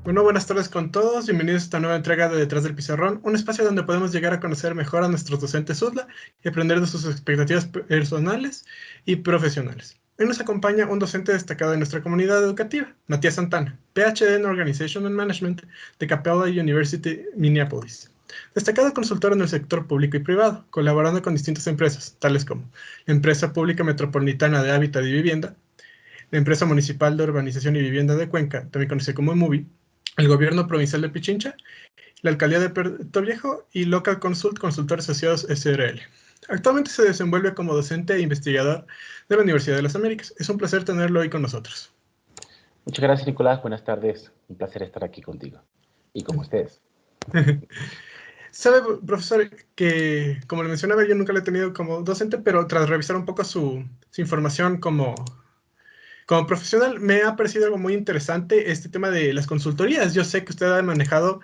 Bueno, buenas tardes con todos. Bienvenidos a esta nueva entrega de Detrás del Pizarrón, un espacio donde podemos llegar a conocer mejor a nuestros docentes UDLA y aprender de sus expectativas personales y profesionales. Hoy nos acompaña un docente destacado de nuestra comunidad educativa, Matías Santana, PhD en Organization and Management de Capella University, Minneapolis. Destacado consultor en el sector público y privado, colaborando con distintas empresas, tales como la Empresa Pública Metropolitana de Hábitat y Vivienda, la Empresa Municipal de Urbanización y Vivienda de Cuenca, también conocida como MUBI, el Gobierno Provincial de Pichincha, la Alcaldía de Puerto Viejo y Local Consult Consultores Asociados SRL. Actualmente se desenvuelve como docente e investigador de la Universidad de las Américas. Es un placer tenerlo hoy con nosotros. Muchas gracias, Nicolás. Buenas tardes. Un placer estar aquí contigo y con ustedes. Sabe, profesor, que como le mencionaba, yo nunca lo he tenido como docente, pero tras revisar un poco su información como profesional, me ha parecido algo muy interesante este tema de las consultorías. Yo sé que usted ha manejado,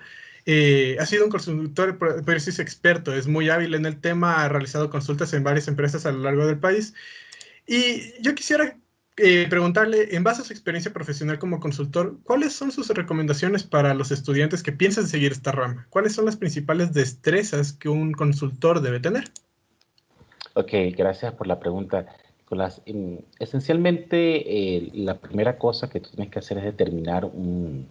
ha sido un consultor, pero sí es experto, es muy hábil en el tema, ha realizado consultas en varias empresas a lo largo del país. Y yo quisiera preguntarle, en base a su experiencia profesional como consultor, ¿cuáles son sus recomendaciones para los estudiantes que piensan seguir esta rama? ¿Cuáles son las principales destrezas que un consultor debe tener? Ok, gracias por la pregunta, Nicolás. Esencialmente, la primera cosa que tú tienes que hacer es determinar un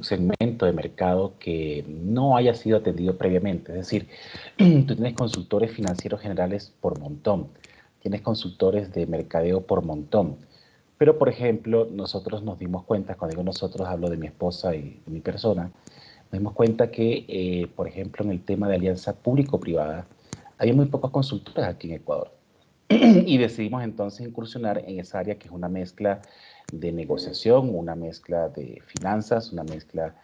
segmento de mercado que no haya sido atendido previamente. Es decir, tú tienes consultores financieros generales por montón, tienes consultores de mercadeo por montón. Pero, por ejemplo, nosotros nos dimos cuenta, cuando digo nosotros, hablo de mi esposa y de mi persona, nos dimos cuenta que, por ejemplo, en el tema de alianza público-privada, había muy pocos consultores aquí en Ecuador. Y decidimos entonces incursionar en esa área que es una mezcla de negociación, una mezcla de finanzas, una mezcla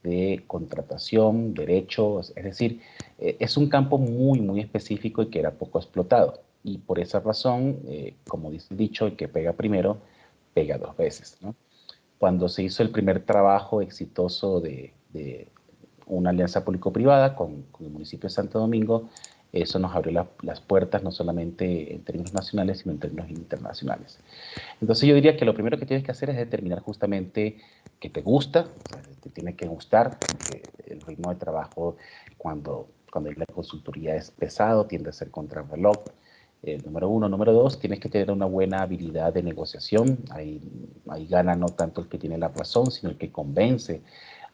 de contratación, derechos, es decir, es un campo muy, muy específico y que era poco explotado. Y por esa razón, como dice el dicho, el que pega primero, pega dos veces, ¿no? Cuando se hizo el primer trabajo exitoso de una alianza público-privada con el municipio de Santo Domingo, eso nos abrió las puertas no solamente en términos nacionales, sino en términos internacionales. Entonces yo diría que lo primero que tienes que hacer es determinar justamente qué te gusta, o sea, te tiene que gustar, porque el ritmo de trabajo cuando la consultoría es pesado tiende a ser contrarreloj. Número uno. Número dos, tienes que tener una buena habilidad de negociación. Ahí gana no tanto el que tiene la razón, sino el que convence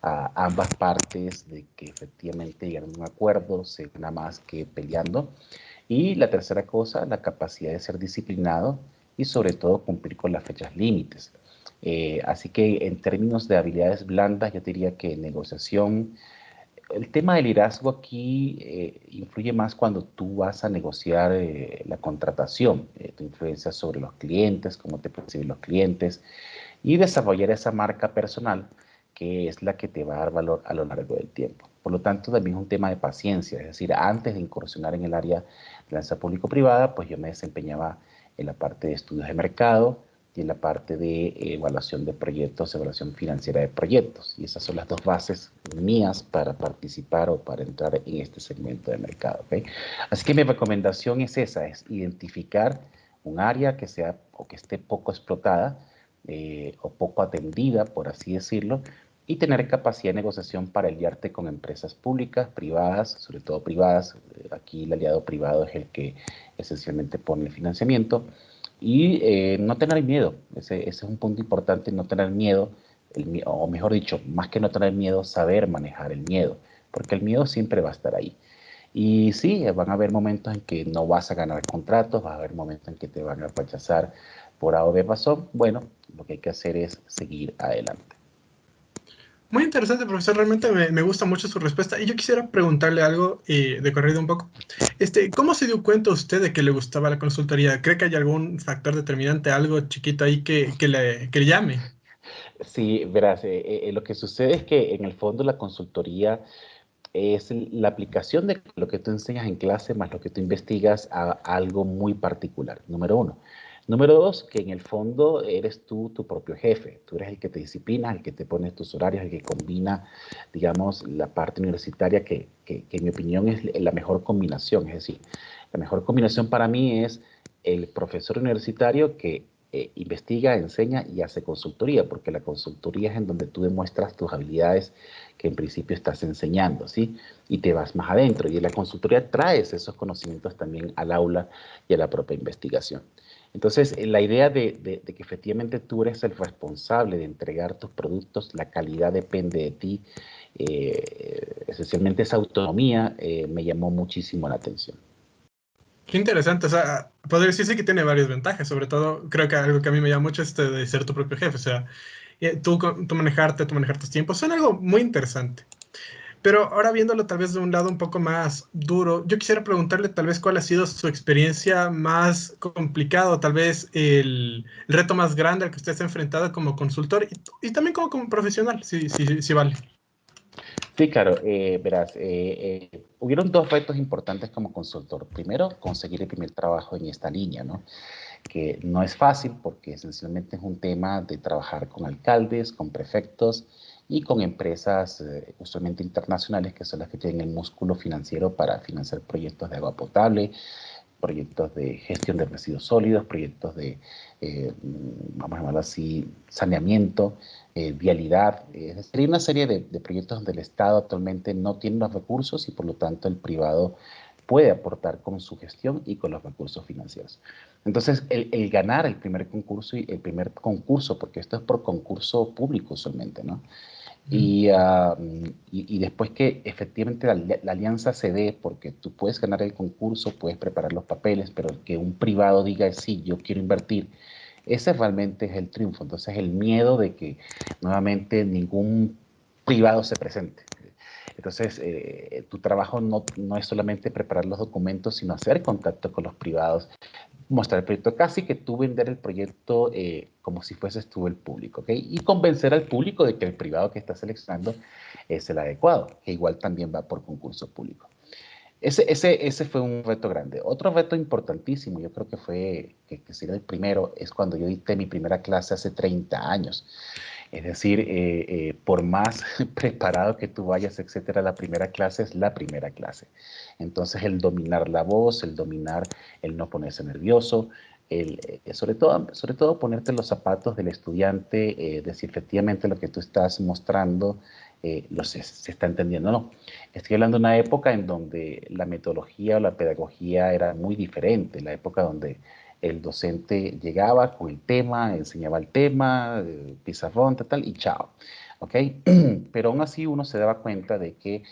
a ambas partes de que efectivamente llegan a un acuerdo, se gana más que peleando. Y la tercera cosa, la capacidad de ser disciplinado y sobre todo cumplir con las fechas límites. Así que en términos de habilidades blandas, yo diría que negociación, el tema del liderazgo aquí influye más cuando tú vas a negociar la contratación, tu influencia sobre los clientes, cómo te perciben los clientes y desarrollar esa marca personal que es la que te va a dar valor a lo largo del tiempo. Por lo tanto, también es un tema de paciencia, es decir, antes de incursionar en el área de alianza público-privada, pues yo me desempeñaba en la parte de estudios de mercado y en la parte de evaluación de proyectos, evaluación financiera de proyectos. Y esas son las dos bases mías para participar o para entrar en este segmento de mercado. ¿Okay? Así que mi recomendación es esa, es identificar un área que sea o que esté poco explotada, o poco atendida, por así decirlo, y tener capacidad de negociación para aliarte con empresas públicas, privadas, sobre todo privadas. Aquí el aliado privado es el que esencialmente pone el financiamiento. Y no tener miedo, ese es un punto importante, no tener miedo, o mejor dicho, más que no tener miedo, saber manejar el miedo, porque el miedo siempre va a estar ahí. Y sí, van a haber momentos en que no vas a ganar contratos, va a haber momentos en que te van a rechazar por A o B razón. Bueno, lo que hay que hacer es seguir adelante. Muy interesante, profesor. Realmente me gusta mucho su respuesta. Y yo quisiera preguntarle algo de corrido un poco. ¿Cómo se dio cuenta usted de que le gustaba la consultoría? ¿Cree que hay algún factor determinante, algo chiquito ahí que le llame? Sí, verás, lo que sucede es que en el fondo la consultoría es la aplicación de lo que tú enseñas en clase más lo que tú investigas a algo muy particular, número uno. Número dos, que en el fondo eres tú tu propio jefe, tú eres el que te disciplina, el que te pone tus horarios, el que combina, digamos, la parte universitaria que en mi opinión es la mejor combinación, es decir, la mejor combinación para mí es el profesor universitario que investiga, enseña y hace consultoría, porque la consultoría es en donde tú demuestras tus habilidades que en principio estás enseñando, ¿sí? Y te vas más adentro. Y en la consultoría traes esos conocimientos también al aula y a la propia investigación. Entonces, la idea de que efectivamente tú eres el responsable de entregar tus productos, la calidad depende de ti, esencialmente esa autonomía me llamó muchísimo la atención. Qué interesante, o sea, podría decirse que tiene varias ventajas, sobre todo creo que algo que a mí me llama mucho es de ser tu propio jefe, o sea, tú manejar tus tiempos, son algo muy interesante. Pero ahora viéndolo tal vez de un lado un poco más duro, yo quisiera preguntarle tal vez cuál ha sido su experiencia más complicada, tal vez el reto más grande al que usted se ha enfrentado como consultor y también como profesional, si vale. Sí, claro, verás, hubieron dos retos importantes como consultor. Primero, conseguir el primer trabajo en esta línea, ¿no? Que no es fácil porque esencialmente es un tema de trabajar con alcaldes, con prefectos y con empresas usualmente internacionales que son las que tienen el músculo financiero para financiar proyectos de agua potable, proyectos de gestión de residuos sólidos, proyectos de, vamos a llamarlo así, saneamiento, vialidad. Es decir, hay una serie de proyectos donde el Estado actualmente no tiene los recursos y por lo tanto el privado puede aportar con su gestión y con los recursos financieros. Entonces, el ganar el primer concurso, y el primer concurso, porque esto es por concurso público usualmente, ¿no? Y después que efectivamente la alianza se dé, porque tú puedes ganar el concurso, puedes preparar los papeles, pero que un privado diga, sí, yo quiero invertir, ese realmente es el triunfo. Entonces el miedo de que nuevamente ningún privado se presente. Entonces, tu trabajo no es solamente preparar los documentos, sino hacer contacto con los privados, mostrar el proyecto, casi que tú vender el proyecto como si fueses tú el público, ¿ok? Y convencer al público de que el privado que está seleccionando es el adecuado, que igual también va por concurso público. Ese fue un reto grande. Otro reto importantísimo, yo creo que fue, que sería el primero, es cuando yo dicté mi primera clase hace 30 años. Es decir, por más preparado que tú vayas, etcétera, la primera clase es la primera clase. Entonces, el dominar la voz, el dominar, el no ponerse nervioso, sobre todo ponerte los zapatos del estudiante, de si efectivamente lo que tú estás mostrando se está entendiendo o no. Estoy hablando de una época en donde la metodología o la pedagogía era muy diferente, la época donde el docente llegaba con el tema, enseñaba el tema, pizarrón, tal, y chao. ¿Ok? Pero aún así uno se daba cuenta de que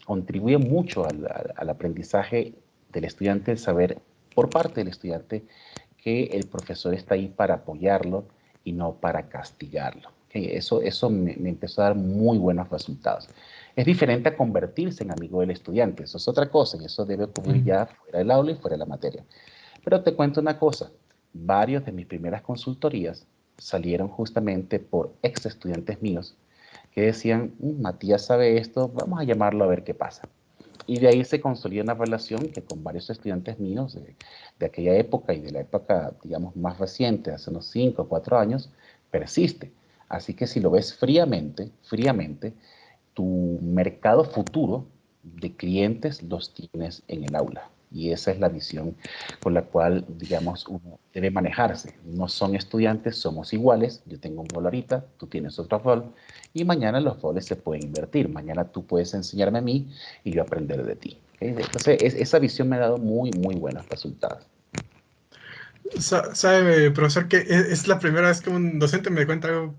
contribuye mucho al aprendizaje del estudiante el saber por parte del estudiante que el profesor está ahí para apoyarlo y no para castigarlo. ¿Okay? Eso me empezó a dar muy buenos resultados. Es diferente a convertirse en amigo del estudiante, eso es otra cosa y eso debe ocurrir ya fuera del aula y fuera de la materia. Pero te cuento una cosa, varios de mis primeras consultorías salieron justamente por ex estudiantes míos que decían, Matías sabe esto, vamos a llamarlo a ver qué pasa. Y de ahí se consolida una relación que con varios estudiantes míos de aquella época y de la época, digamos, más reciente, hace unos 5 o 4 años, persiste. Así que si lo ves fríamente, tu mercado futuro de clientes los tienes en el aula. Y esa es la visión con la cual, digamos, uno debe manejarse. No son estudiantes, somos iguales. Yo tengo un rol ahorita, tú tienes otro rol. Y mañana los roles se pueden invertir. Mañana tú puedes enseñarme a mí y yo aprender de ti. ¿Okay? Entonces, esa visión me ha dado muy buenos resultados. Sabe, profesor, que es la primera vez que un docente me cuenta algo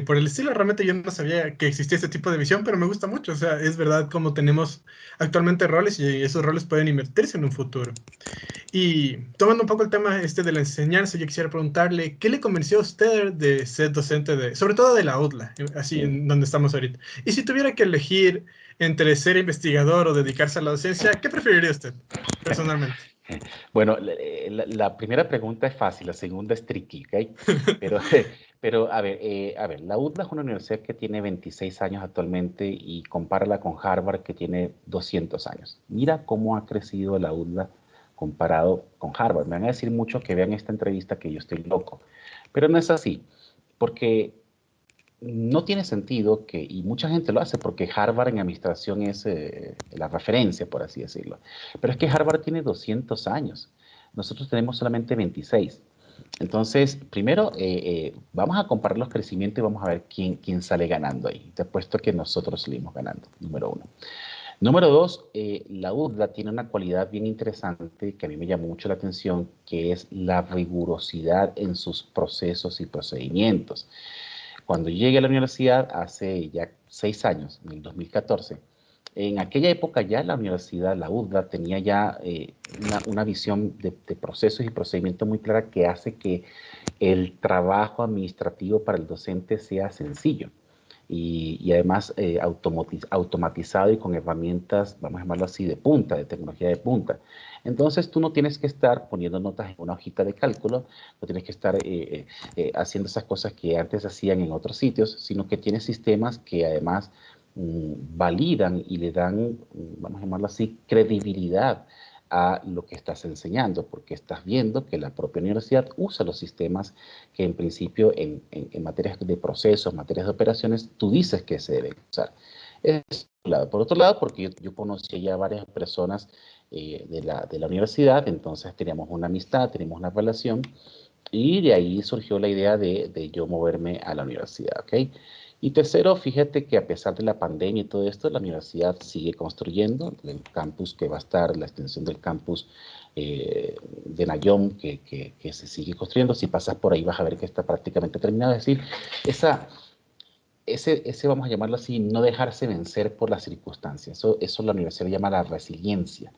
por el estilo. Realmente yo no sabía que existía este tipo de visión, pero me gusta mucho. O sea, es verdad como tenemos actualmente roles y esos roles pueden invertirse en un futuro. Y tomando un poco el tema este de la enseñanza, yo quisiera preguntarle, ¿qué le convenció a usted de ser docente sobre todo de la UDLA, así Mm. en donde estamos ahorita? Y si tuviera que elegir entre ser investigador o dedicarse a la docencia, ¿qué preferiría usted, personalmente? Bueno, la primera pregunta es fácil, la segunda es tricky, ¿ok? Pero, pero a ver, la UDLA es una universidad que tiene 26 años actualmente y compárala con Harvard que tiene 200 años. Mira cómo ha crecido la UDLA comparado con Harvard. Me van a decir mucho que vean esta entrevista que yo estoy loco, pero no es así, porque no tiene sentido que, y mucha gente lo hace porque Harvard en administración es la referencia, por así decirlo, pero es que Harvard tiene 200 años. nosotros tenemos solamente 26. Entonces, primero, vamos a comparar los crecimientos y vamos a ver quién sale ganando ahí. Te apuesto que nosotros salimos ganando, número uno. Número dos, la UDLA tiene una cualidad bien interesante que a mí me llamó mucho la atención, que es la rigurosidad en sus procesos y procedimientos. Cuando llegué a la universidad hace ya 6 años, en el 2014, en aquella época ya la universidad, la UDLA, tenía ya una visión de procesos y procedimientos muy clara que hace que el trabajo administrativo para el docente sea sencillo y además automatizado y con herramientas, vamos a llamarlo así, de punta, de tecnología de punta. Entonces tú no tienes que estar poniendo notas en una hojita de cálculo, no tienes que estar haciendo esas cosas que antes hacían en otros sitios, sino que tienes sistemas que además validan y le dan, vamos a llamarlo así, credibilidad a lo que estás enseñando, porque estás viendo que la propia universidad usa los sistemas que en principio en materias de procesos, materias de operaciones, tú dices que se deben usar. Es por un lado. Por otro lado, porque yo conocí ya varias personas de la universidad, entonces teníamos una amistad, teníamos una relación, y de ahí surgió la idea de yo moverme a la universidad, ¿ok? Y tercero, fíjate que a pesar de la pandemia y todo esto, la universidad sigue construyendo el campus que va a estar, la extensión del campus de Nayón que se sigue construyendo. Si pasas por ahí vas a ver que está prácticamente terminado. Es decir, ese vamos a llamarlo así, no dejarse vencer por las circunstancias. Eso la universidad llama la resiliencia.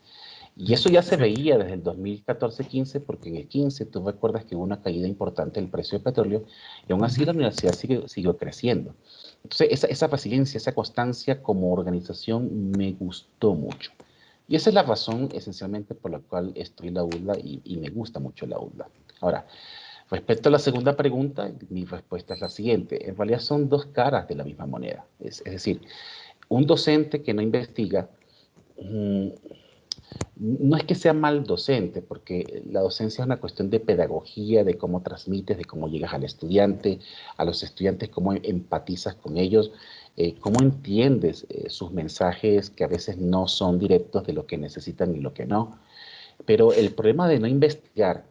Y eso ya se veía desde el 2014-15, porque en el 15 tú recuerdas que hubo una caída importante del precio del petróleo y aún así la universidad siguió creciendo. Entonces, esa resiliencia, esa constancia como organización me gustó mucho. Y esa es la razón esencialmente por la cual estoy en la UDLA y me gusta mucho la UDLA. Ahora, respecto a la segunda pregunta, mi respuesta es la siguiente. En realidad son dos caras de la misma moneda. Es decir, un docente que no investiga, no es que sea mal docente, porque la docencia es una cuestión de pedagogía, de cómo transmites, de cómo llegas al estudiante, a los estudiantes, cómo empatizas con ellos, cómo entiendes sus mensajes que a veces no son directos de lo que necesitan y lo que no. Pero el problema de no investigar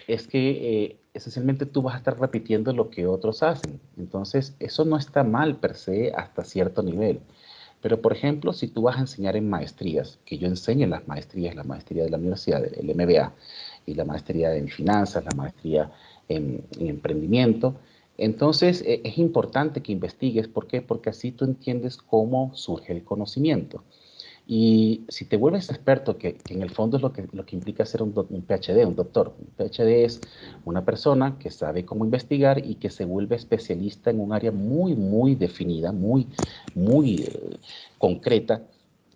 es que esencialmente tú vas a estar repitiendo lo que otros hacen. Entonces, eso no está mal per se hasta cierto nivel. Pero, por ejemplo, si tú vas a enseñar en maestrías, que yo enseño en las maestrías, la maestría de la universidad, el MBA, y la maestría en finanzas, la maestría en emprendimiento, entonces es importante que investigues. ¿Por qué? Porque así tú entiendes cómo surge el conocimiento. Y si te vuelves experto, que en el fondo es lo que implica ser un PhD, un doctor. Un PhD es una persona que sabe cómo investigar y que se vuelve especialista en un área muy, muy definida, muy concreta.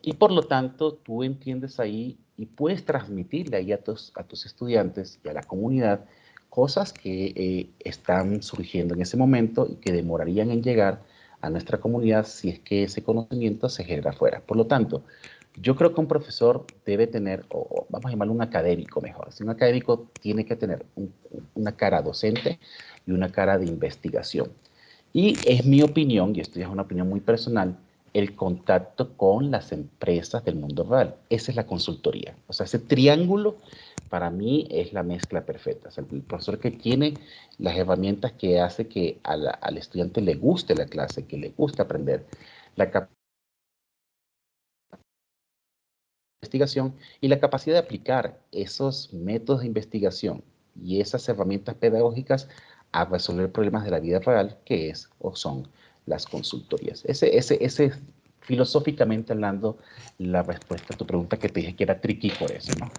Y por lo tanto, tú entiendes ahí y puedes transmitirle ahí a tus estudiantes y a la comunidad cosas que están surgiendo en ese momento y que demorarían en llegar a nuestra comunidad si es que ese conocimiento se genera afuera. Por lo tanto, yo creo que un profesor debe tener, o vamos a llamarlo un académico mejor, si un académico tiene que tener una cara docente y una cara de investigación. Y es mi opinión, y esto ya es una opinión muy personal, el contacto con las empresas del mundo real. Esa es la consultoría. O sea, ese triángulo para mí es la mezcla perfecta. O sea, el profesor que tiene las herramientas que hace que al estudiante le guste la clase, que le guste aprender, la investigación y la capacidad de aplicar esos métodos de investigación y esas herramientas pedagógicas a resolver problemas de la vida real, que es o son las consultorías. Ese filosóficamente hablando, la respuesta a tu pregunta, que te dije que era tricky por eso, ¿no?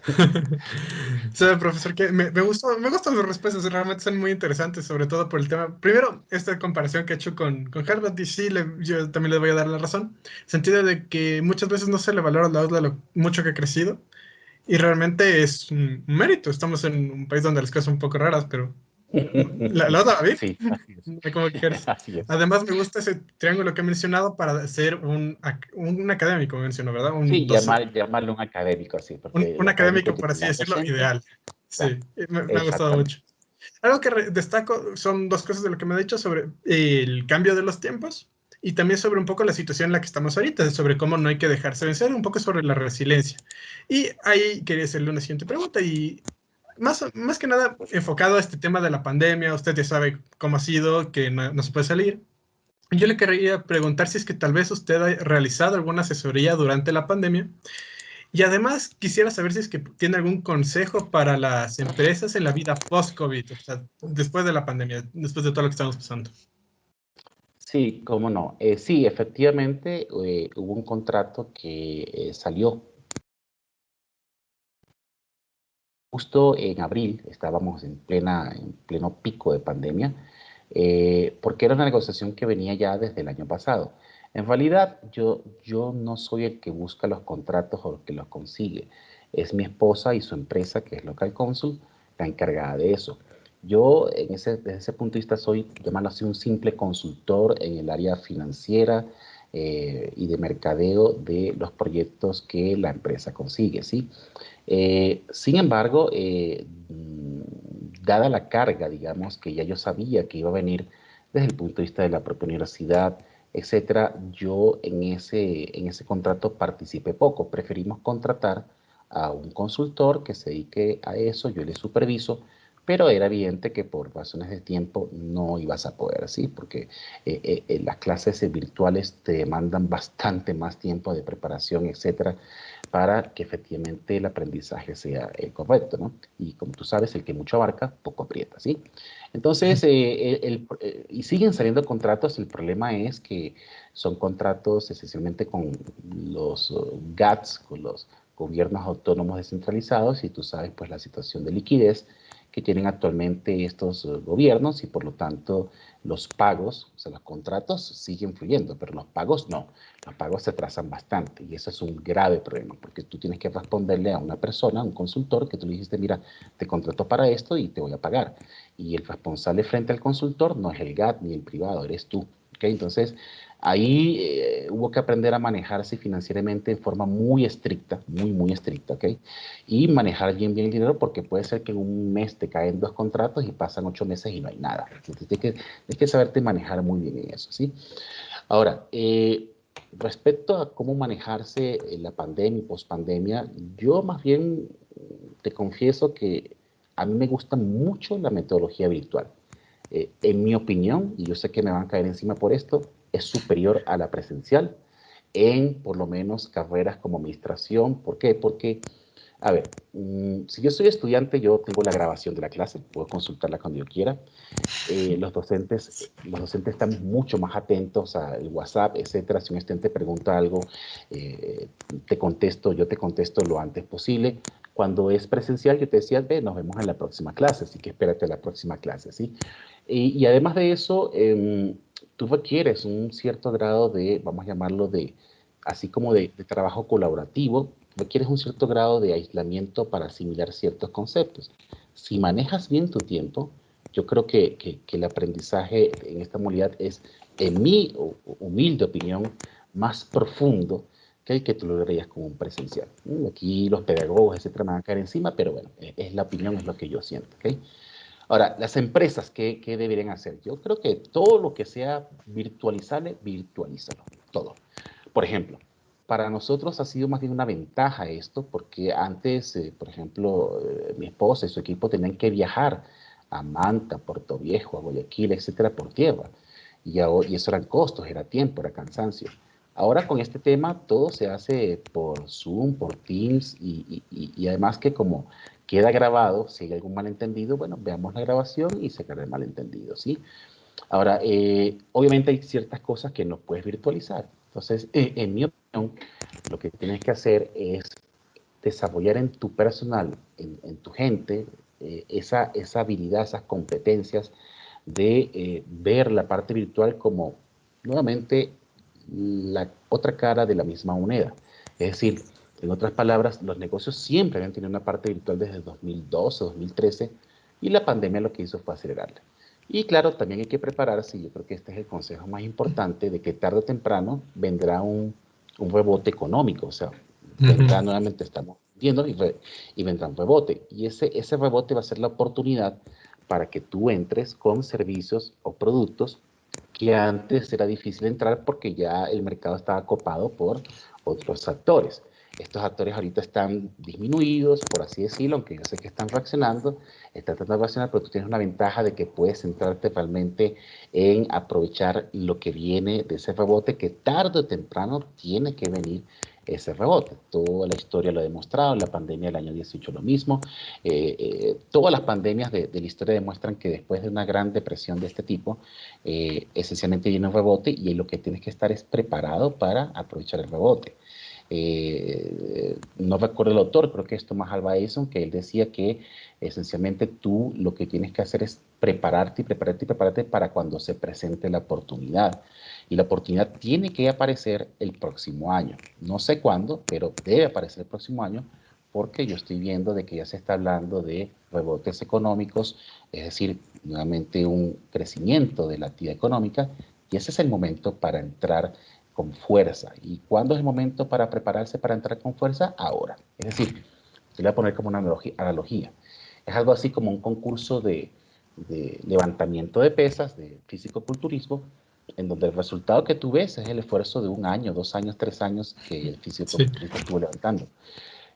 Sí, profesor, que me gustan sus respuestas, realmente son muy interesantes, sobre todo por el tema. Primero, esta comparación que he hecho con Harvard, y sí, yo también le voy a dar la razón, en el sentido de que muchas veces no se le valora a la UDLA lo mucho que ha crecido, y realmente es un mérito. Estamos en un país donde las cosas son un poco raras, pero la UDLA va bien, Sí, así es. no hay como quejarse. Así es. Además, me gusta ese triángulo que he mencionado para ser un académico, menciono, ¿verdad? Sí, llamarlo un académico así, porque el Un académico académico, por tiene así la decirlo, docente, ideal. claro, Sí, me ha gustado mucho. exactamente. Algo que destaco son dos cosas de lo que me ha dicho sobre el cambio de los tiempos y también sobre un poco la situación en la que estamos ahorita, sobre cómo no hay que dejarse vencer, un poco sobre la resiliencia. Y ahí quería hacerle una siguiente pregunta y más que nada enfocado a este tema de la pandemia, usted ya sabe cómo ha sido, que no se puede salir. Yo le quería preguntar si es que tal vez usted ha realizado alguna asesoría durante la pandemia y además quisiera saber si es que tiene algún consejo para las empresas en la vida post-COVID, o sea, después de la pandemia, después de todo lo que estamos pasando. Sí, cómo no. Sí, efectivamente, hubo un contrato que salió justo en abril, estábamos en pleno pico de pandemia, porque era una negociación que venía ya desde el año pasado. En realidad, yo no soy el que busca los contratos o el que los consigue. Es mi esposa y su empresa, que es Local Consul, la encargada de eso. Yo, desde ese punto de vista, soy, llamarlo así, un simple consultor en el área financiera y de mercadeo de los proyectos que la empresa consigue, ¿sí? Sin embargo, dada la carga, digamos, que ya yo sabía que iba a venir desde el punto de vista de la propia universidad, etcétera, yo en ese contrato participé poco. Preferimos contratar a un consultor que se dedique a eso, yo le superviso, pero era evidente que por razones de tiempo no ibas a poder, ¿sí? Porque las clases virtuales te demandan bastante más tiempo de preparación, etcétera, para que efectivamente el aprendizaje sea correcto, ¿no? Y como tú sabes, el que mucho abarca, poco aprieta, ¿sí? Entonces, y siguen saliendo contratos, el problema es que son contratos esencialmente con los GATS, con los gobiernos autónomos descentralizados, y tú sabes pues la situación de liquidez que tienen actualmente estos gobiernos y por lo tanto los pagos, o sea, los contratos siguen fluyendo, pero los pagos no. Los pagos se atrasan bastante y eso es un grave problema porque tú tienes que responderle a una persona, a un consultor, que tú le dijiste, mira, te contrato para esto y te voy a pagar. Y el responsable frente al consultor no es el GAT ni el privado, eres tú. ¿Okay? Entonces, ahí hubo que aprender a manejarse financieramente de forma muy estricta, muy estricta, ¿ok? Y manejar bien el dinero porque puede ser que en un mes te caen 2 contratos y pasan 8 meses y no hay nada. Entonces, tienes que saberte manejar muy bien en eso, ¿sí? Ahora, respecto a cómo manejarse en la pandemia y pospandemia, yo más bien te confieso que a mí me gusta mucho la metodología virtual. En mi opinión, y yo sé que me van a caer encima por esto, es superior a la presencial en por lo menos carreras como administración. ¿Por qué? Porque a ver, si yo soy estudiante, yo tengo la grabación de la clase, puedo consultarla cuando yo quiera. Los docentes están mucho más atentos al WhatsApp, etcétera. Si un estudiante pregunta algo, eh, yo te contesto lo antes posible. Cuando es presencial, yo te decía, ve, nos vemos en la próxima clase, así que espérate a la próxima clase, ¿sí? Y además de eso, tú requieres un cierto grado de, vamos a llamarlo de, así como de trabajo colaborativo, requieres un cierto grado de aislamiento para asimilar ciertos conceptos. Si manejas bien tu tiempo, yo creo que el aprendizaje en esta modalidad es, en mi humilde opinión, más profundo que el que tú lograrías con un presencial. Aquí los pedagogos, etcétera, me van a caer encima, pero bueno, es la opinión, es lo que yo siento. ¿Okay? Ahora, las empresas, ¿qué deberían hacer? Yo creo que todo lo que sea virtualizable, virtualízalo, todo. Por ejemplo, para nosotros ha sido más bien una ventaja esto, porque antes, por ejemplo, mi esposa y su equipo tenían que viajar a Manta, Puerto Viejo, a Guayaquil, etcétera, por tierra. Y eso eran costos, era tiempo, era cansancio. Ahora con este tema todo se hace por Zoom, por Teams y además que como queda grabado, si hay algún malentendido, bueno, veamos la grabación y se queda el malentendido, ¿sí? Ahora, obviamente hay ciertas cosas que no puedes virtualizar. Entonces, en mi opinión, lo que tienes que hacer es desarrollar en tu personal, en tu gente, esa habilidad, esas competencias de ver la parte virtual como nuevamente la otra cara de la misma moneda. Es decir, en otras palabras, los negocios siempre habían tenido una parte virtual desde 2012, 2013, y la pandemia lo que hizo fue acelerarla. Y claro, también hay que prepararse, y yo creo que este es el consejo más importante, de que tarde o temprano vendrá un rebote económico, o sea, vendrá nuevamente, estamos viendo, y vendrá un rebote. Y ese rebote va a ser la oportunidad para que tú entres con servicios o productos que antes era difícil entrar porque ya el mercado estaba copado por otros actores. estos actores ahorita están disminuidos, por así decirlo, aunque yo sé que están reaccionando, están tratando de reaccionar, pero tú tienes una ventaja de que puedes centrarte realmente en aprovechar lo que viene de ese rebote, que tarde o temprano tiene que venir ese rebote. Toda la historia lo ha demostrado, la pandemia del año 18 lo mismo, todas las pandemias de la historia demuestran que después de una gran depresión de este tipo, esencialmente viene un rebote y lo que tienes que estar es preparado para aprovechar el rebote. No recuerdo el autor, creo que es Thomas Alva Edison, que él decía que esencialmente tú lo que tienes que hacer es prepararte y prepararte y prepararte para cuando se presente la oportunidad. Y la oportunidad tiene que aparecer el próximo año. No sé cuándo, pero debe aparecer el próximo año porque yo estoy viendo de que ya se está hablando de rebotes económicos, es decir, nuevamente un crecimiento de la actividad económica, y ese es el momento para entrar con fuerza. ¿Y cuándo es el momento para prepararse para entrar con fuerza? Ahora. Es decir, te voy a poner como una analogía. Es algo así como un concurso de levantamiento de pesas, de físico-culturismo, en donde el resultado que tú ves es el esfuerzo de 1 año, 2 años, 3 años que el Sí. físico-culturista estuvo levantando.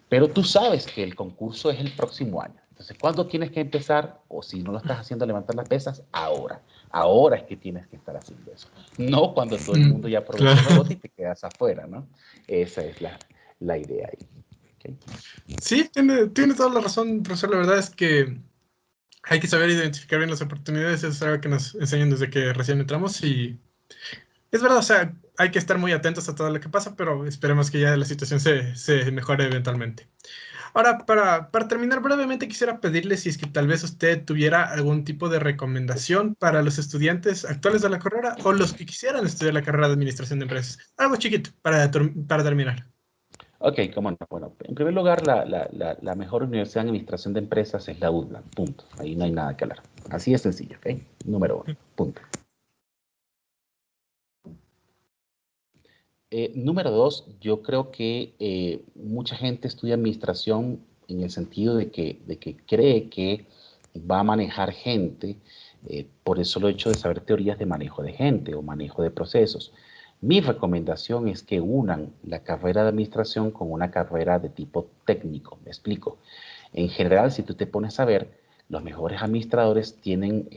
Pero tú sabes que el concurso es el próximo año. Entonces, ¿cuándo tienes que empezar? O si no lo estás haciendo levantar las pesas, ahora. Ahora es que tienes que estar haciendo eso. No cuando todo el mundo ya aprovechó el Claro. rebote y te quedas afuera, ¿no? Esa es la idea ahí. ¿Okay? Sí, tiene toda la razón, profesor. La verdad es que hay que saber identificar bien las oportunidades. Eso es algo que nos enseñan desde que recién entramos y es verdad, o sea, hay que estar muy atentos a todo lo que pasa, pero esperemos que ya la situación se mejore eventualmente. Ahora, para terminar brevemente, quisiera pedirle si es que tal vez usted tuviera algún tipo de recomendación para los estudiantes actuales de la carrera o los que quisieran estudiar la carrera de Administración de Empresas. Algo chiquito para terminar. Ok, cómo no. Bueno, en primer lugar, la mejor universidad en administración de empresas es la UDLA, punto. Ahí no hay nada que hablar. Así de sencillo, ¿ok? Número uno, punto. Número dos, yo creo que mucha gente estudia administración en el sentido de que cree que va a manejar gente por el solo hecho de saber teorías de manejo de gente o manejo de procesos. Mi recomendación es que unan la carrera de administración con una carrera de tipo técnico. Me explico. En general, si tú te pones a ver, los mejores administradores tienen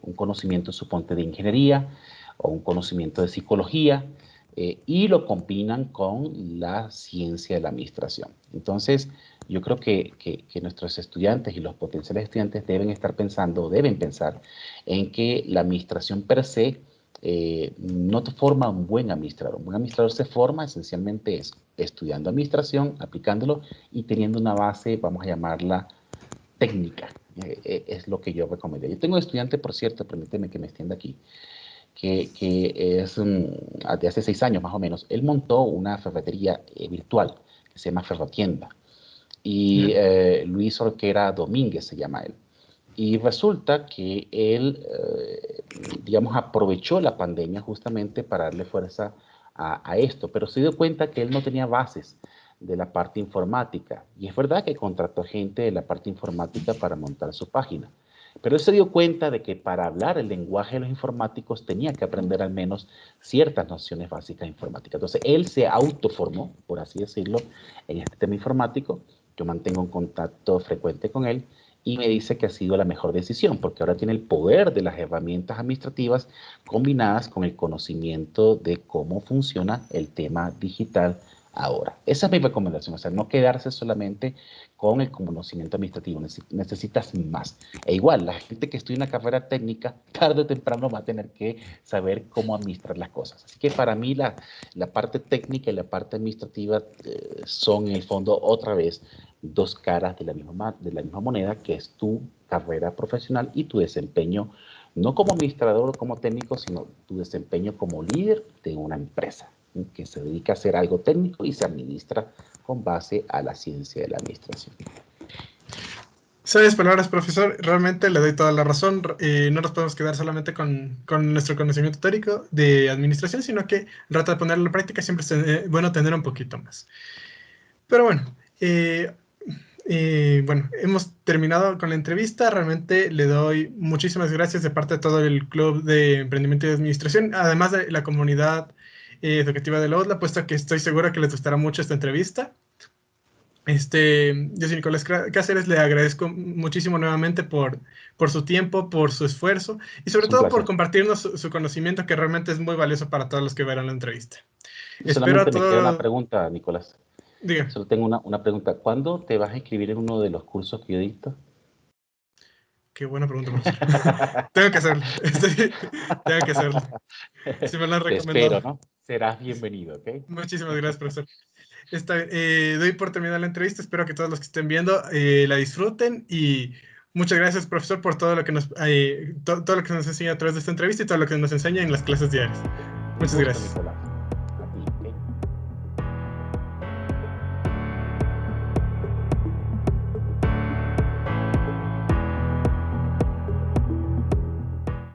un conocimiento, suponte, de ingeniería o un conocimiento de psicología y lo combinan con la ciencia de la administración. Entonces, yo creo que nuestros estudiantes y los potenciales estudiantes deben estar pensando, deben pensar en que la administración per se no te forma un buen administrador. Un buen administrador se forma esencialmente es estudiando administración, aplicándolo y teniendo una base, vamos a llamarla técnica. Es lo que yo recomiendo. Yo tengo un estudiante, por cierto, permíteme que me extienda aquí, que es de hace 6 años más o menos. Él montó una ferretería virtual que se llama Ferrotienda. Y ¿Ya? Luis Orquera Domínguez se llama él. Y resulta que él, digamos, aprovechó la pandemia justamente para darle fuerza a esto, pero se dio cuenta que él no tenía bases de la parte informática. Y es verdad que contrató gente de la parte informática para montar su página. Pero él se dio cuenta de que para hablar el lenguaje de los informáticos tenía que aprender al menos ciertas nociones básicas de informática. Entonces, él se autoformó, por así decirlo, en este tema informático. Yo mantengo un contacto frecuente con él y me dice que ha sido la mejor decisión, porque ahora tiene el poder de las herramientas administrativas combinadas con el conocimiento de cómo funciona el tema digital ahora. Esa es mi recomendación, o sea, no quedarse solamente con el conocimiento administrativo, necesitas más. E igual, la gente que estudia una carrera técnica, tarde o temprano va a tener que saber cómo administrar las cosas. Así que para mí la parte técnica y la parte administrativa son en el fondo otra vez dos caras de la misma moneda, que es tu carrera profesional y tu desempeño, no como administrador o como técnico, sino tu desempeño como líder de una empresa que se dedica a hacer algo técnico y se administra con base a la ciencia de la administración. Sabias palabras, profesor. Realmente le doy toda la razón. No nos podemos quedar solamente con nuestro conocimiento teórico de administración, sino que al rato de ponerlo en práctica siempre es bueno tener un poquito más. Pero bueno, bueno, hemos terminado con la entrevista. Realmente le doy muchísimas gracias de parte de todo el Club de Emprendimiento y Administración, además de la comunidad educativa de la OSLA, puesto que estoy seguro que les gustará mucho esta entrevista. Yo soy Nicolás Cáceres, le agradezco muchísimo nuevamente por su tiempo, por su esfuerzo y sobre Es un todo por placer. compartirnos su conocimiento que realmente es muy valioso para todos los que verán la entrevista. Espero a Solamente me queda una todos, pregunta, Nicolás. diga, Solo tengo una pregunta. ¿Cuándo te vas a inscribir en uno de los cursos que yo dicto? qué buena pregunta, profesor. Tengo que hacerlo, tengo que hacerlo. Si me lo han Te espero, recomendado. ¿no? Serás bienvenido, ¿ok? Muchísimas gracias, profesor. Doy por terminada la entrevista. Espero que todos los que estén viendo la disfruten y muchas gracias, profesor, por todo lo que todo lo que nos enseña a través de esta entrevista y todo lo que nos enseña en las clases diarias. Un Muchas gusto, gracias. Nicolás.